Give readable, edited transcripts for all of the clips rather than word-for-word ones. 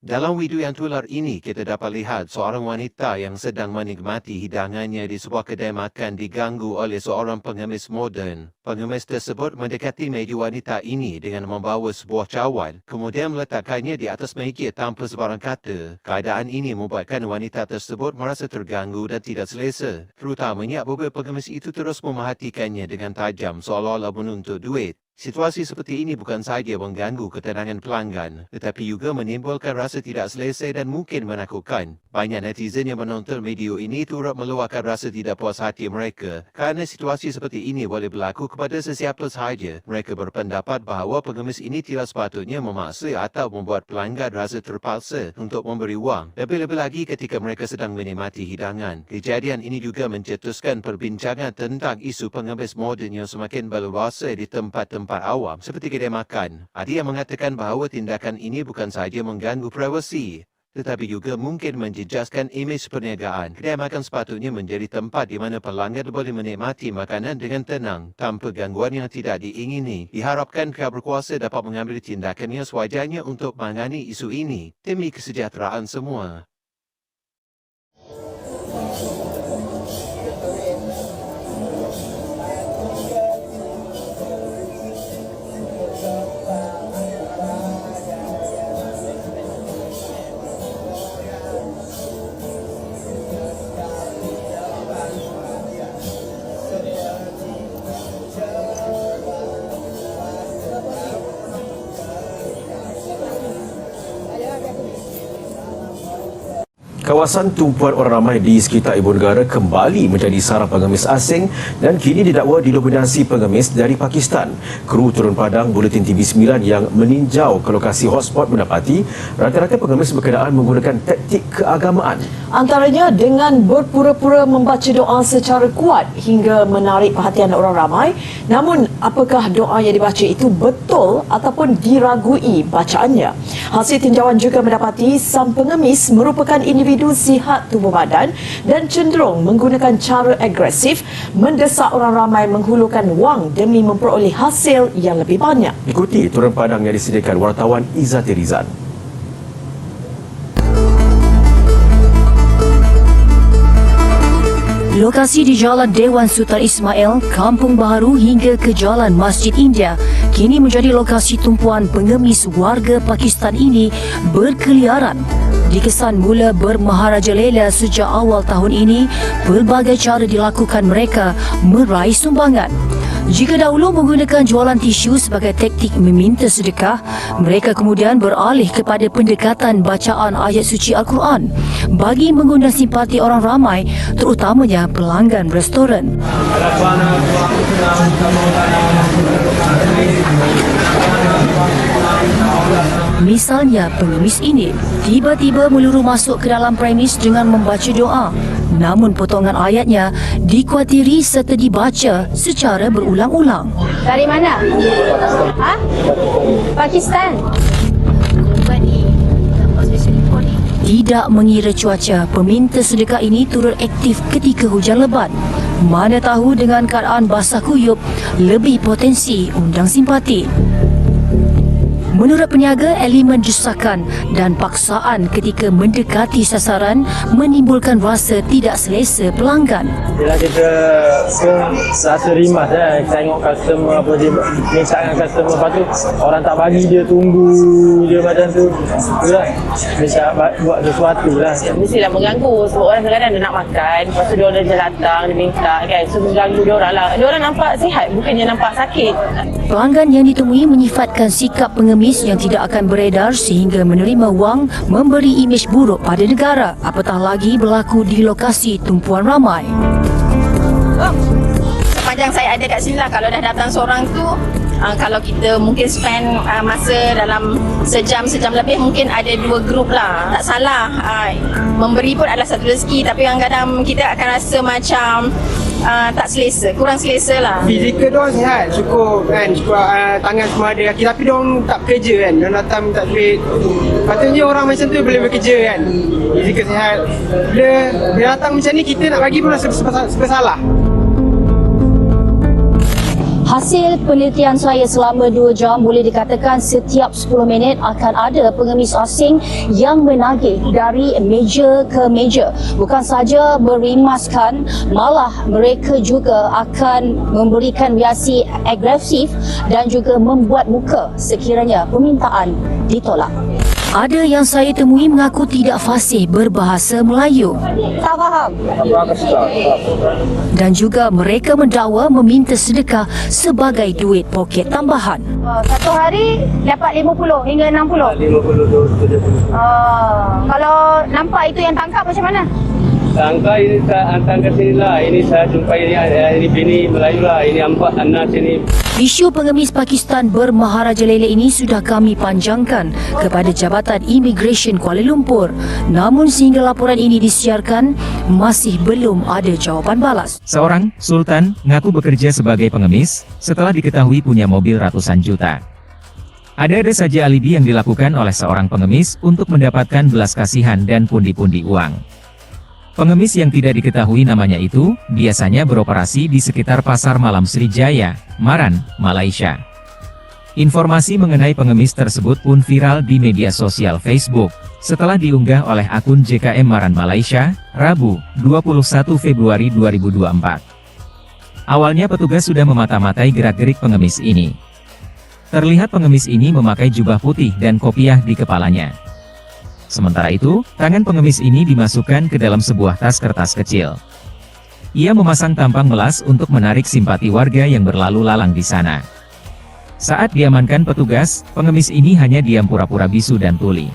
Dalam video yang tular ini, kita dapat lihat seorang wanita yang sedang menikmati hidangannya di sebuah kedai makan diganggu oleh seorang pengemis moden. Pengemis tersebut mendekati meja wanita ini dengan membawa sebuah cawan, kemudian meletakkannya di atas meja tanpa sebarang kata. Keadaan ini membuatkan wanita tersebut merasa terganggu dan tidak selesa. Terutamanya apabila pengemis itu terus memerhatikannya dengan tajam seolah-olah menuntut duit. Situasi seperti ini bukan sahaja mengganggu ketenangan pelanggan, tetapi juga menimbulkan rasa tidak selesa dan mungkin menakutkan. Banyak netizen yang menonton video ini turut meluahkan rasa tidak puas hati mereka kerana situasi seperti ini boleh berlaku kepada sesiapa sahaja. Mereka berpendapat bahawa pengemis ini tidak sepatutnya memaksa atau membuat pelanggan rasa terpaksa untuk memberi wang, lebih-lebih lagi ketika mereka sedang menikmati hidangan. Kejadian ini juga mencetuskan perbincangan tentang isu pengemis moden yang semakin berluasa di tempat-tempat awam seperti kedai makan. Ada yang mengatakan bahawa tindakan ini bukan sahaja mengganggu privasi, tetapi juga mungkin menjejaskan imej perniagaan. Kedai makan sepatutnya menjadi tempat di mana pelanggan boleh menikmati makanan dengan tenang, tanpa gangguan yang tidak diingini. Diharapkan pihak berkuasa dapat mengambil tindakan yang sewajarnya untuk menangani isu ini demi kesejahteraan semua. Kawasan tumpuan orang ramai di sekitar ibu negara kembali menjadi sarang pengemis asing dan kini didakwa didominasi pengemis dari Pakistan. Kru turun padang Buletin TV9 yang meninjau ke lokasi hotspot mendapati rata-rata pengemis berkenaan menggunakan taktik keagamaan. Antaranya dengan berpura-pura membaca doa secara kuat hingga menarik perhatian orang ramai. Namun, apakah doa yang dibaca itu betul ataupun diragui bacaannya? Hasil tinjauan juga mendapati sang pengemis merupakan individu sihat tubuh badan dan cenderung menggunakan cara agresif mendesak orang ramai menghulurkan wang demi memperoleh hasil yang lebih banyak. Ikuti turun padang yang disediakan wartawan Izzati Rizan. Lokasi di Jalan Dewan Sultan Ismail, Kampung Baharu hingga ke Jalan Masjid India kini menjadi lokasi tumpuan pengemis warga Pakistan ini berkeliaran. Dikesan mula bermaharajalela sejak awal tahun ini, pelbagai cara dilakukan mereka meraih sumbangan. Jika dahulu menggunakan jualan tisu sebagai taktik meminta sedekah, mereka kemudian beralih kepada pendekatan bacaan ayat suci Al-Quran bagi mengundang simpati orang ramai, terutamanya pelanggan restoran. Misalnya, pengemis ini tiba-tiba meluru masuk ke dalam premis dengan membaca doa. Namun potongan ayatnya dikuatiri serta dibaca secara berulang-ulang. Dari mana? Ha? Pakistan. Tidak mengira cuaca, peminta sedekah ini turut aktif ketika hujan lebat. Mana tahu dengan keadaan basah kuyup, lebih potensi undang simpati. Menurut peniaga, elemen desakan dan paksaan ketika mendekati sasaran menimbulkan rasa tidak selesa pelanggan. Bila kita rasa rimas tengok customer apa dia minta dengan customer, lepas tu orang tak bagi dia tunggu dia macam tu, itulah bisa buat sesuatu lah. Mestilah mengganggu sebab orang kadang-kadang dia nak makan, lepas tu dia orang dah datang, dia minta kan, so mengganggu dia orang lah. Dia orang nampak sihat, bukannya nampak sakit. Pelanggan yang ditemui menyifatkan sikap pengemis yang tidak akan beredar sehingga menerima wang memberi imej buruk pada negara, apatah lagi berlaku di lokasi tumpuan ramai. Sepanjang saya ada kat sini lah, kalau dah datang seorang tu, kalau kita mungkin spend masa dalam sejam lebih, mungkin ada 2 grup lah. Tak salah, memberi pun adalah satu rezeki, tapi kadang-kadang kita akan rasa macam tak selesa, kurang selesa lah. Fizikal diorang sihat, cukup kan, cukup tangan semua ada kaki, tapi diorang tak bekerja kan, diorang datang minta duit. Patutnya orang macam tu boleh bekerja kan, fizikal sihat. Bila dia datang macam ni, kita nak bagi pun rasa bersalah. Hasil penelitian saya selama 2 jam boleh dikatakan setiap 10 minit akan ada pengemis asing yang menagih dari meja ke meja. Bukan sahaja berimaskan, malah mereka juga akan memberikan reaksi agresif dan juga membuat muka sekiranya permintaan ditolak. Ada yang saya temui mengaku tidak fasih berbahasa Melayu. Tak faham. Dan juga mereka mendakwa meminta sedekah sebagai duit poket tambahan. Satu hari dapat 50 hingga 60. 50 tu 70. Kalau nampak itu yang tangkap macam mana? Sangka ini tak hantar ke sini lah. Ini saya jumpai ini bini Melayu lah. Ini empat anak sini. Isu pengemis Pakistan bermaharajalela ini sudah kami panjangkan kepada Jabatan Imigresen Kuala Lumpur. Namun sehingga laporan ini disiarkan, masih belum ada jawapan balas. Seorang Sultan ngaku bekerja sebagai pengemis setelah diketahui punya mobil ratusan juta. Ada saja alibi yang dilakukan oleh seorang pengemis untuk mendapatkan belas kasihan dan pundi-pundi uang. Pengemis yang tidak diketahui namanya itu, biasanya beroperasi di sekitar Pasar Malam Srijaya, Maran, Malaysia. Informasi mengenai pengemis tersebut pun viral di media sosial Facebook, setelah diunggah oleh akun JKM Maran Malaysia, Rabu, 21 Februari 2024. Awalnya petugas sudah memata-matai gerak-gerik pengemis ini. Terlihat pengemis ini memakai jubah putih dan kopiah di kepalanya. Sementara itu, tangan pengemis ini dimasukkan ke dalam sebuah tas kertas kecil. Ia memasang tampang melas untuk menarik simpati warga yang berlalu lalang di sana. Saat diamankan petugas, pengemis ini hanya diam pura-pura bisu dan tuli.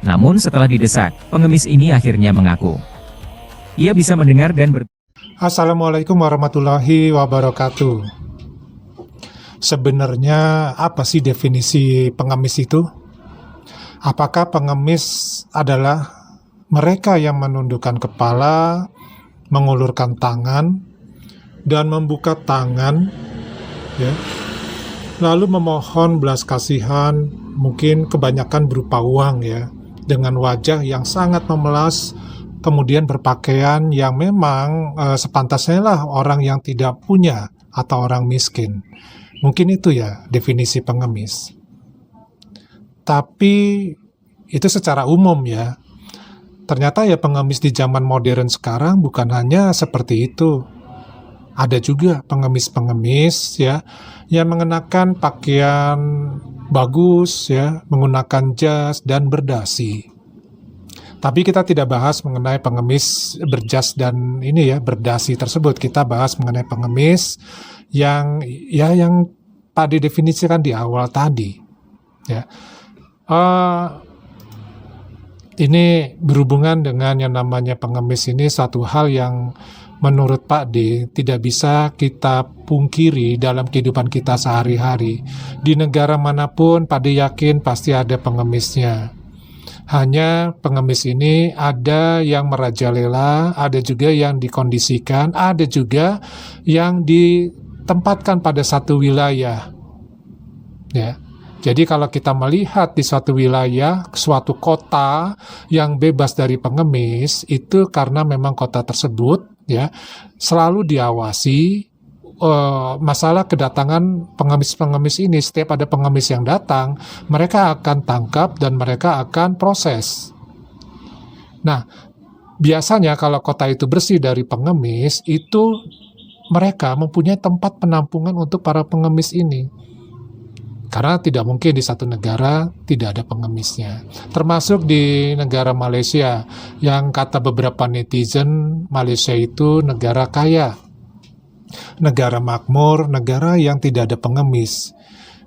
Namun setelah didesak, pengemis ini akhirnya mengaku. Ia bisa mendengar dan Assalamualaikum warahmatullahi wabarakatuh. Sebenarnya apa sih definisi pengemis itu? Apakah pengemis adalah mereka yang menundukkan kepala, mengulurkan tangan, dan membuka tangan, ya, lalu memohon belas kasihan, mungkin kebanyakan berupa uang, ya, dengan wajah yang sangat memelas, kemudian berpakaian yang memang sepantasnya lah orang yang tidak punya atau orang miskin. Mungkin itu ya definisi pengemis. Tapi itu secara umum ya. Ternyata ya pengemis di zaman modern sekarang bukan hanya seperti itu. Ada juga pengemis-pengemis ya yang mengenakan pakaian bagus ya, menggunakan jas dan berdasi. Tapi kita tidak bahas mengenai pengemis berjas dan ini ya, berdasi tersebut. Kita bahas mengenai pengemis yang tadi definisikan di awal tadi ya. Ini berhubungan dengan yang namanya pengemis ini, satu hal yang menurut Pak D tidak bisa kita pungkiri dalam kehidupan kita sehari-hari. Di negara manapun Pak D yakin pasti ada pengemisnya. Hanya pengemis ini ada yang merajalela, ada juga yang dikondisikan, ada juga yang ditempatkan pada satu wilayah. Ya. Jadi kalau kita melihat di suatu wilayah, suatu kota yang bebas dari pengemis, itu karena memang kota tersebut ya selalu diawasi masalah kedatangan pengemis-pengemis ini. Setiap ada pengemis yang datang, mereka akan tangkap dan mereka akan proses. Nah, biasanya kalau kota itu bersih dari pengemis, itu mereka mempunyai tempat penampungan untuk para pengemis ini. Karena tidak mungkin di satu negara tidak ada pengemisnya. Termasuk di negara Malaysia, yang kata beberapa netizen, Malaysia itu negara kaya, negara makmur, negara yang tidak ada pengemis.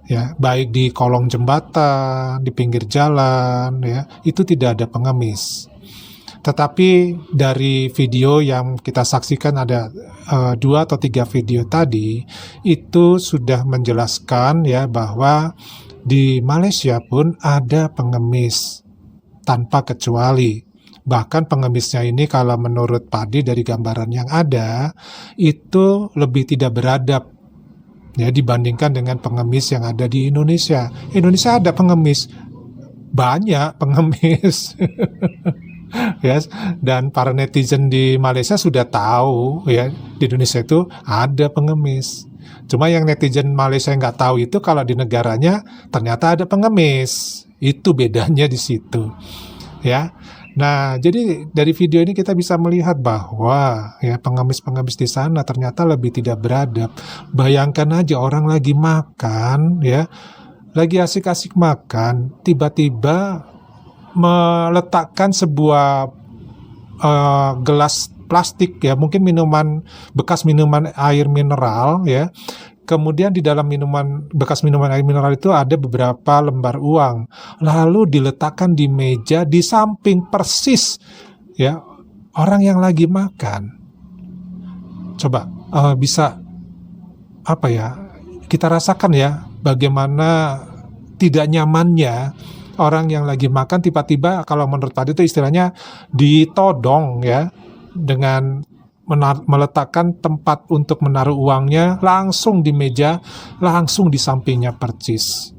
Ya, baik di kolong jembatan, di pinggir jalan, ya, itu tidak ada pengemis. Tetapi dari video yang kita saksikan ada 2 atau 3 video tadi, itu sudah menjelaskan ya bahwa di Malaysia pun ada pengemis tanpa kecuali. Bahkan pengemisnya ini kalau menurut Pak D dari gambaran yang ada, itu lebih tidak beradab ya dibandingkan dengan pengemis yang ada di Indonesia. Indonesia ada pengemis, banyak pengemis. Yes, dan para netizen di Malaysia sudah tahu ya di Indonesia itu ada pengemis. Cuma yang netizen Malaysia nggak tahu itu kalau di negaranya ternyata ada pengemis. Itu bedanya di situ. Ya. Nah, jadi dari video ini kita bisa melihat bahwa ya pengemis-pengemis di sana ternyata lebih tidak beradab. Bayangkan aja orang lagi makan ya, lagi asik-asik makan, tiba-tiba meletakkan sebuah gelas plastik ya, mungkin bekas minuman air mineral ya. Kemudian di dalam bekas minuman air mineral itu ada beberapa lembar uang, lalu diletakkan di meja di samping persis ya orang yang lagi makan. Coba bisa apa ya, kita rasakan ya bagaimana tidak nyamannya orang yang lagi makan tiba-tiba, kalau menurut Pak itu istilahnya ditodong ya, dengan meletakkan tempat untuk menaruh uangnya langsung di meja, langsung di sampingnya percis.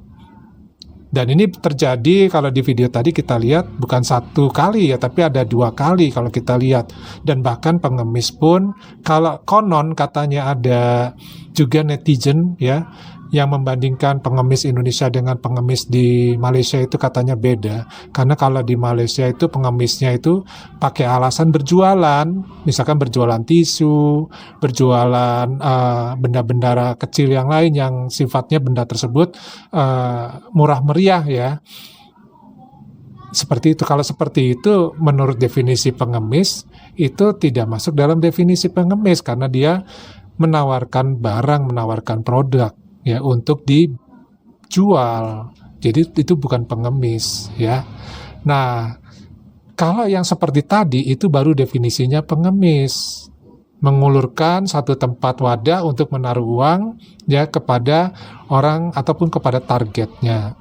Dan ini terjadi kalau di video tadi kita lihat bukan satu kali ya, tapi ada 2 kali kalau kita lihat. Dan bahkan pengemis pun, kalau konon katanya ada juga netizen ya yang membandingkan pengemis Indonesia dengan pengemis di Malaysia itu katanya beda. Karena kalau di Malaysia itu pengemisnya itu pakai alasan berjualan, misalkan berjualan tisu, berjualan benda-benda kecil yang lain yang sifatnya benda tersebut murah meriah ya. Seperti itu. Kalau seperti itu menurut definisi pengemis itu tidak masuk dalam definisi pengemis karena dia menawarkan barang, menawarkan produk ya untuk dijual. Jadi itu bukan pengemis ya. Nah, kalau yang seperti tadi itu baru definisinya pengemis. Mengulurkan satu tempat wadah untuk menaruh uang ya kepada orang ataupun kepada targetnya.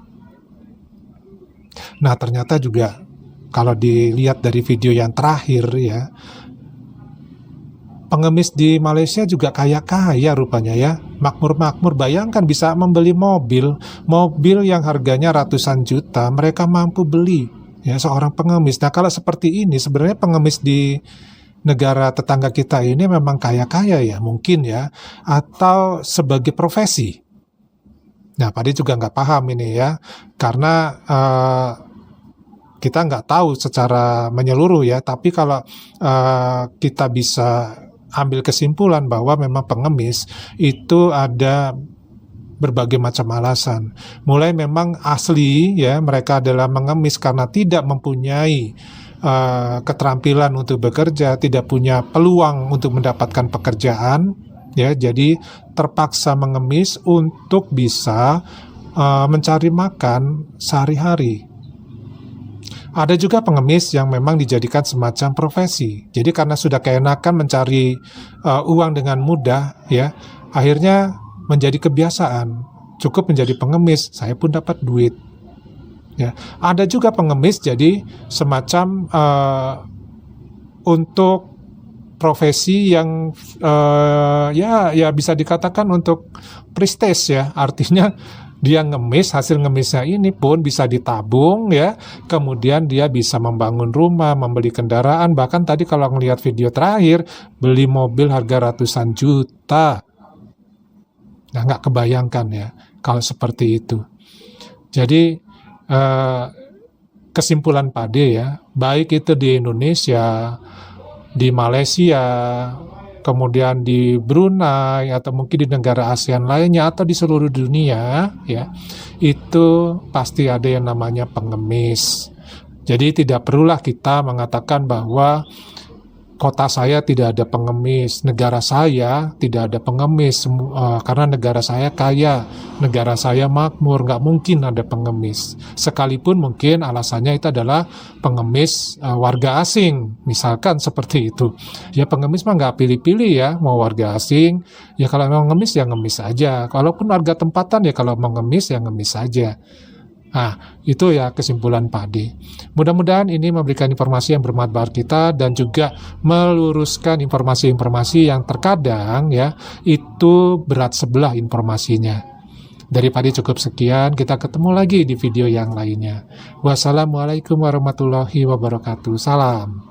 Nah, ternyata juga kalau dilihat dari video yang terakhir ya, pengemis di Malaysia juga kaya-kaya rupanya ya, makmur-makmur. Bayangkan bisa membeli mobil yang harganya ratusan juta, mereka mampu beli ya seorang pengemis. Nah, kalau seperti ini sebenarnya pengemis di negara tetangga kita ini memang kaya-kaya ya mungkin ya, atau sebagai profesi. Nah, Pak Adi juga nggak paham ini ya, karena kita nggak tahu secara menyeluruh ya, tapi kalau kita bisa ambil kesimpulan bahwa memang pengemis itu ada berbagai macam alasan. Mulai memang asli ya mereka adalah mengemis karena tidak mempunyai keterampilan untuk bekerja, tidak punya peluang untuk mendapatkan pekerjaan ya, jadi terpaksa mengemis untuk bisa mencari makan sehari-hari. Ada juga pengemis yang memang dijadikan semacam profesi. Jadi karena sudah keenakan mencari uang dengan mudah, ya, akhirnya menjadi kebiasaan. Cukup menjadi pengemis, saya pun dapat duit. Ya, ada juga pengemis jadi semacam untuk profesi yang ya bisa dikatakan untuk prestis ya, artinya dia ngemis, hasil ngemisnya ini pun bisa ditabung ya, kemudian dia bisa membangun rumah, membeli kendaraan, bahkan tadi kalau ngelihat video terakhir beli mobil harga ratusan juta. Nah, nggak kebayangkan ya kalau seperti itu. Jadi kesimpulan Pak D ya, baik itu di Indonesia, di Malaysia, kemudian di Brunei atau mungkin di negara ASEAN lainnya atau di seluruh dunia ya, itu pasti ada yang namanya pengemis. Jadi tidak perlulah kita mengatakan bahwa kota saya tidak ada pengemis, negara saya tidak ada pengemis karena negara saya kaya, negara saya makmur, nggak mungkin ada pengemis. Sekalipun mungkin alasannya itu adalah pengemis warga asing, misalkan seperti itu. Ya pengemis mah nggak pilih-pilih ya, mau warga asing, ya kalau mau ngemis ya ngemis aja. Kalaupun warga tempatan ya kalau mau ngemis ya ngemis aja. Nah, itu ya kesimpulan Pak D. Mudah-mudahan ini memberikan informasi yang bermanfaat kita dan juga meluruskan informasi-informasi yang terkadang ya itu berat sebelah informasinya. Dari Pak D cukup sekian, kita ketemu lagi di video yang lainnya. Wassalamualaikum warahmatullahi wabarakatuh. Salam.